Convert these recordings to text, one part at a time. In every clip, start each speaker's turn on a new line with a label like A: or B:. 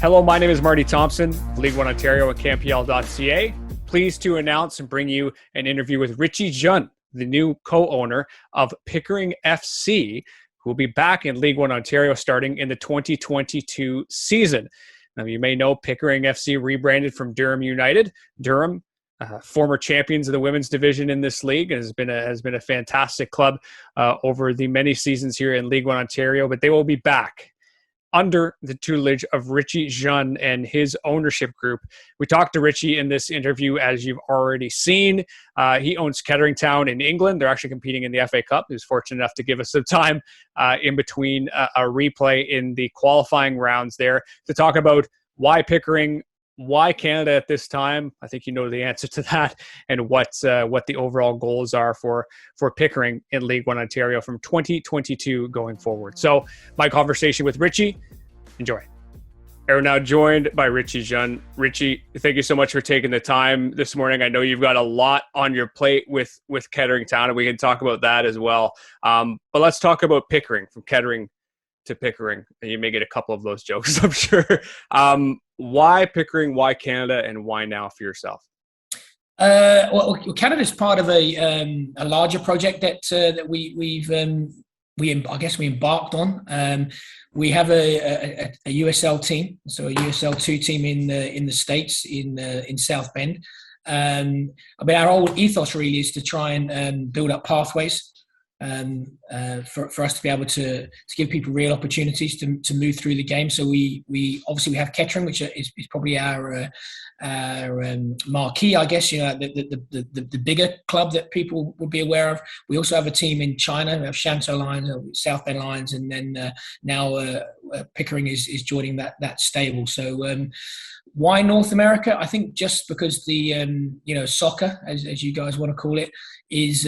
A: Hello, my name is Marty Thompson, League One Ontario at CanPL.ca. Pleased to announce and bring you an interview with Richie Jun, the new co-owner of Pickering FC, who will be back in League One Ontario starting in the 2022 season. Now, you may know Pickering FC rebranded from Durham United. Durham, former champions of the women's division in this league, has been a fantastic club over the many seasons here in League One Ontario, but they will be back under the tutelage of Richie Jun and his ownership group. We talked to Richie in this interview, as you've already seen. He owns Kettering Town in England. They're actually competing in the FA Cup. He was fortunate enough to give us some time in between a replay in the qualifying rounds there to talk about why Pickering, why Canada at this time. I think you know the answer to that, and what the overall goals are for Pickering in League One Ontario from 2022 going forward. So my conversation with Richie, enjoy. We're now joined by Richie Jun. Richie, thank you so much for taking the time this morning. I know you've got a lot on your plate with Kettering Town, and we can talk about that as well. But let's talk about Pickering, from Kettering to Pickering. You may get a couple of those jokes, I'm sure. Why Pickering, why Canada, and why now for yourself?
B: Well, Canada is part of a larger project that we embarked on. We have a USL team, so a USL 2 team in the States, in South Bend. Our whole ethos really is to try and build up pathways for us to be able to give people real opportunities to move through the game. So we obviously have Kettering, which is probably our marquee, I guess, the bigger club that people would be aware of. We also have a team in China. We have Shantou Lions, South Bend Lions, and then now Pickering is joining that stable. So why North America? I think just because the soccer, as you guys want to call it, is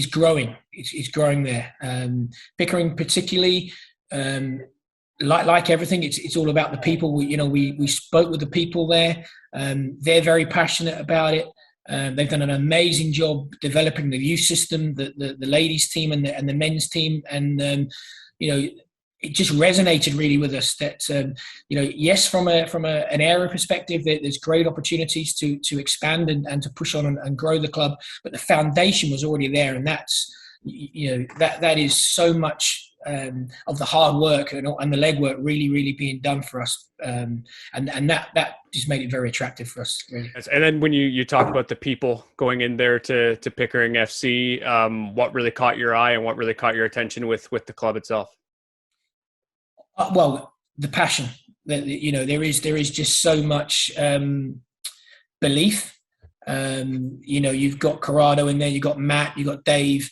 B: growing. It's growing there. Pickering particularly, like everything, it's all about the people. We spoke with the people there. They're very passionate about it. They've done an amazing job developing the youth system, the ladies team and the men's team, and it just resonated really with us that yes, from an area perspective, there's great opportunities to expand and to push on and grow the club, but the foundation was already there, and that's that is so much of the hard work and the legwork really being done for us, and that just made it very attractive for us, really.
A: And then when you talk about the people going in there to Pickering FC, what really caught your eye and what really caught your attention with the club itself?
B: Well, the passion. There is just so much belief. You've got Corrado in there, you've got Matt, you've got Dave.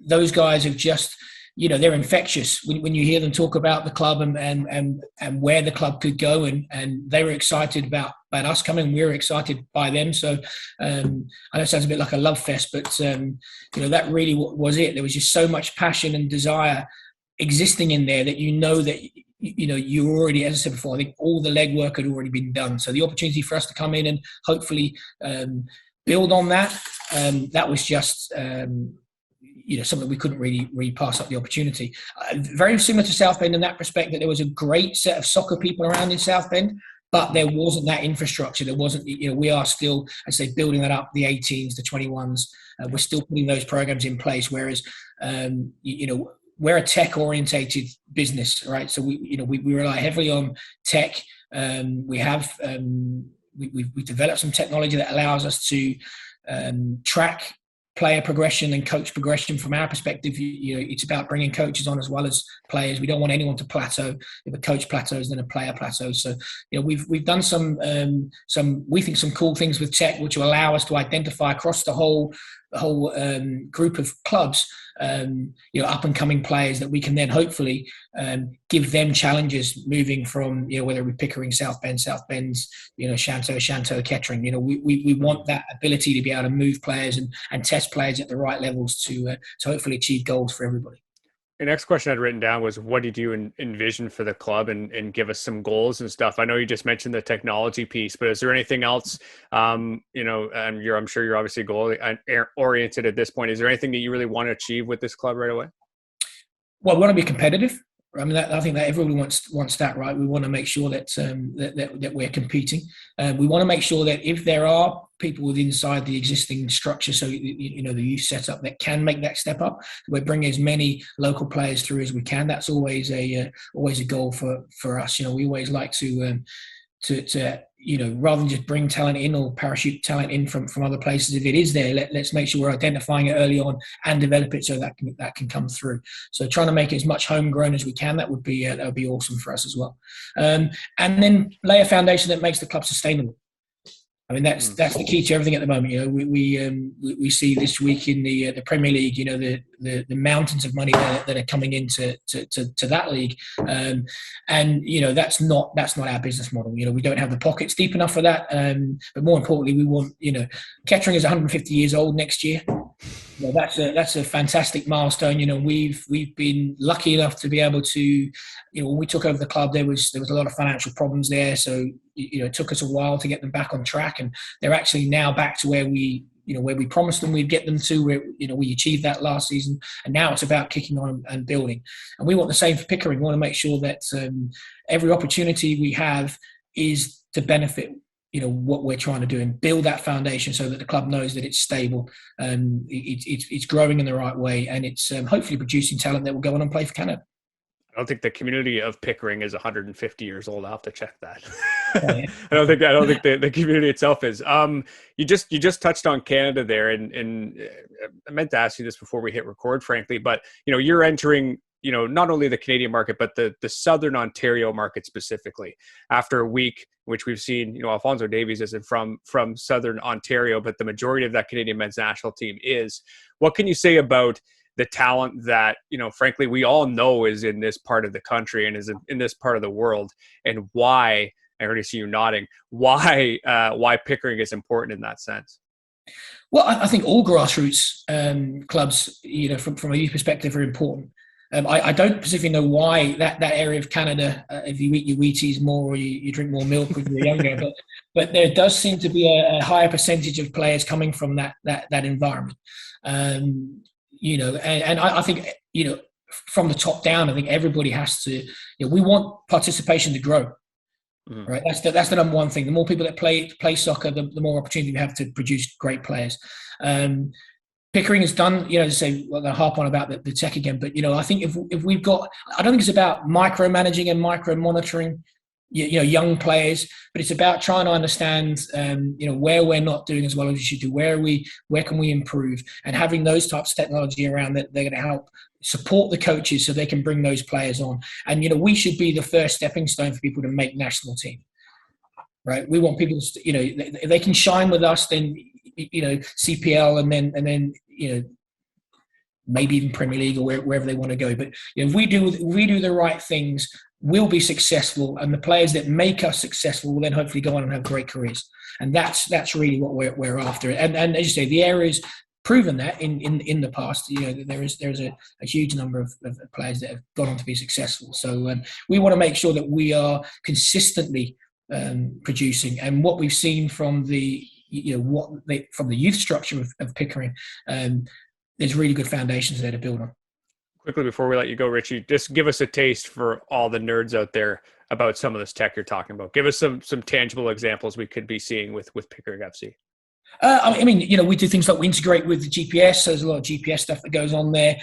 B: Those guys have just, they're infectious. When you hear them talk about the club and where the club could go, and they were excited about us coming. We were excited by them. So I know it sounds a bit like a love fest, but that really was it. There was just so much passion and desire existing in there that that you already, as I said before, I think all the legwork had already been done. So the opportunity for us to come in and hopefully build on that, that was just something we couldn't really pass up the opportunity. Very similar to South Bend in that respect, that there was a great set of soccer people around in South Bend, but there wasn't that infrastructure. There wasn't, we are still, I say, building that up, the 18s, the 21s. We're still putting those programs in place, whereas we're a tech-orientated business, right? So we rely heavily on tech. We developed some technology that allows us to track player progression and coach progression. From our perspective, it's about bringing coaches on as well as players. We don't want anyone to plateau. If a coach plateaus, then a player plateaus. So we've done some cool things with tech, which will allow us to identify across the whole group of clubs, up and coming players that we can then hopefully give them challenges moving from, whether it be Pickering, South Bend's, Shantou, Kettering. We want that ability to be able to move players and test players at the right levels to hopefully achieve goals for everybody.
A: The next question I'd written down was, what did you envision for the club, and give us some goals and stuff? I know you just mentioned the technology piece, but is there anything else, I'm sure you're obviously goal oriented at this point. Is there anything that you really want to achieve with this club right away?
B: Well, we want to be competitive. I mean, I think that everybody wants that, right? We want to make sure that that we're competing. We want to make sure that if there are people inside the existing structure, so the youth setup that can make that step up, we're bringing as many local players through as we can. That's always a goal for us. We always like to rather than just bring talent in or parachute talent in from other places. If it is there, let's make sure we're identifying it early on and develop it so that can come through. So trying to make it as much homegrown as we can, that would be awesome for us as well. And then lay a foundation that makes the club sustainable. I mean, that's the key to everything at the moment. We see this week in the Premier League, the mountains of money that are coming into to that league, and that's not our business model. We don't have the pockets deep enough for that. But more importantly, we want Kettering is 150 years old next year. That's a fantastic milestone. We've been lucky enough to be able to, when we took over the club, there was a lot of financial problems there. So it took us a while to get them back on track, and they're actually now back to where we promised them we'd get them to. Where we achieved that last season, and now it's about kicking on and building. And we want the same for Pickering. We want to make sure that every opportunity we have is to benefit what we're trying to do and build that foundation so that the club knows that it's stable, it's growing in the right way, and it's hopefully producing talent that will go on and play for Canada.
A: I don't think the community of Pickering is 150 years old. I'll have to check that.
B: Oh, yeah.
A: I don't think the community itself is. You just touched on Canada there, and I meant to ask you this before we hit record, frankly, but you're entering not only the Canadian market, but the Southern Ontario market specifically, after a week in which we've seen, Alphonso Davies isn't from Southern Ontario, but the majority of that Canadian men's national team is. What can you say about the talent that, frankly, we all know is in this part of the country and is in this part of the world, and why, I already see you nodding, why Pickering is important in that sense?
B: Well, I think all grassroots clubs, from a youth perspective, are important. I don't specifically know why that area of Canada, if you eat your Wheaties more or you drink more milk when you're younger, but there does seem to be a higher percentage of players coming from that environment. And I think, from the top down, I think everybody has to, we want participation to grow. Mm-hmm. Right, that's the number one thing. The more people that play soccer, the more opportunity we have to produce great players. Pickering has done, I'll harp on about the tech again, but I think if we've got, I don't think it's about micromanaging and micro-monitoring, young players, but it's about trying to understand, where we're not doing as well as we should do, where can we improve, and having those types of technology around that they're going to help support the coaches so they can bring those players on. And we should be the first stepping stone for people to make national team. Right? We want people to, if they can shine with us, then CPL and then maybe even Premier League or wherever they want to go. But if we do the right things, we'll be successful, and the players that make us successful will then hopefully go on and have great careers. And that's really what we're after. And as you say, the area's proven that in the past. There's a huge number of players that have gone on to be successful. So we want to make sure that we are consistently producing. And what we've seen from the from the youth structure of Pickering, there's really good foundations there to build on.
A: Quickly, before we let you go, Richie, just give us a taste for all the nerds out there about some of this tech you're talking about. Give us some tangible examples we could be seeing with Pickering FC.
B: We do things like we integrate with the GPS. So there's a lot of GPS stuff that goes on there.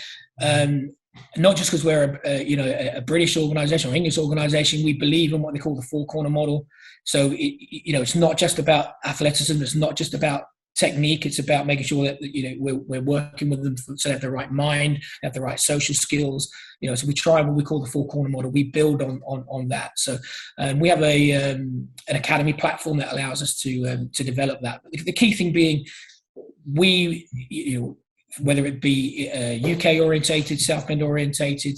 B: Not just because we're a British organisation or English organisation, we believe in what they call the four corner model. So it's not just about athleticism. It's not just about technique. It's about making sure that we're working with them so they have the right mind, they have the right social skills. So we try what we call the four corner model. We build on that. So we have an academy platform that allows us to develop that. The key thing being, whether it be UK orientated, South Bend orientated,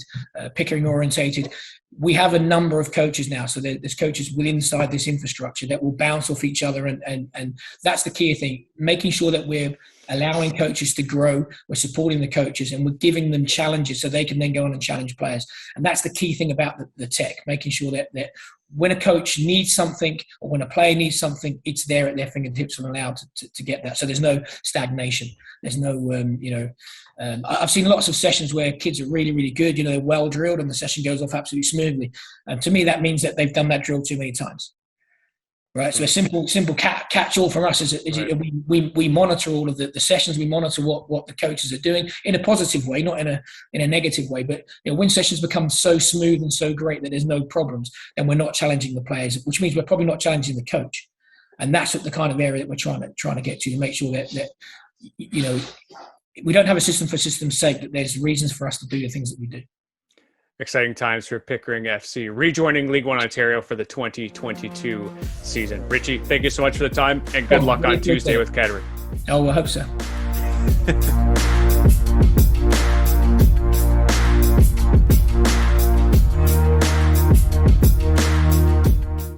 B: Pickering orientated, we have a number of coaches now. So there's coaches within inside this infrastructure that will bounce off each other, and that's the key thing. Making sure that we're allowing coaches to grow, we're supporting the coaches, and we're giving them challenges so they can then go on and challenge players. And that's the key thing about the tech, making sure that when a coach needs something or when a player needs something, it's there at their fingertips and allowed to get that. So there's no stagnation. There's no, I've seen lots of sessions where kids are really, really good, they're well drilled and the session goes off absolutely smoothly. And to me, that means that they've done that drill too many times. Right, so a simple catch all from us is right. we monitor all of the sessions. We monitor what the coaches are doing in a positive way, not in a negative way. But when sessions become so smooth and so great that there's no problems, then we're not challenging the players, which means we're probably not challenging the coach. And that's the kind of area that we're trying to get to make sure that we don't have a system for system's sake. That there's reasons for us to do the things that we do.
A: Exciting times for Pickering FC, rejoining League One Ontario for the 2022 season. Richie, thank you so much for the time, and good luck on Tuesday with Kettering.
B: Oh, I hope so.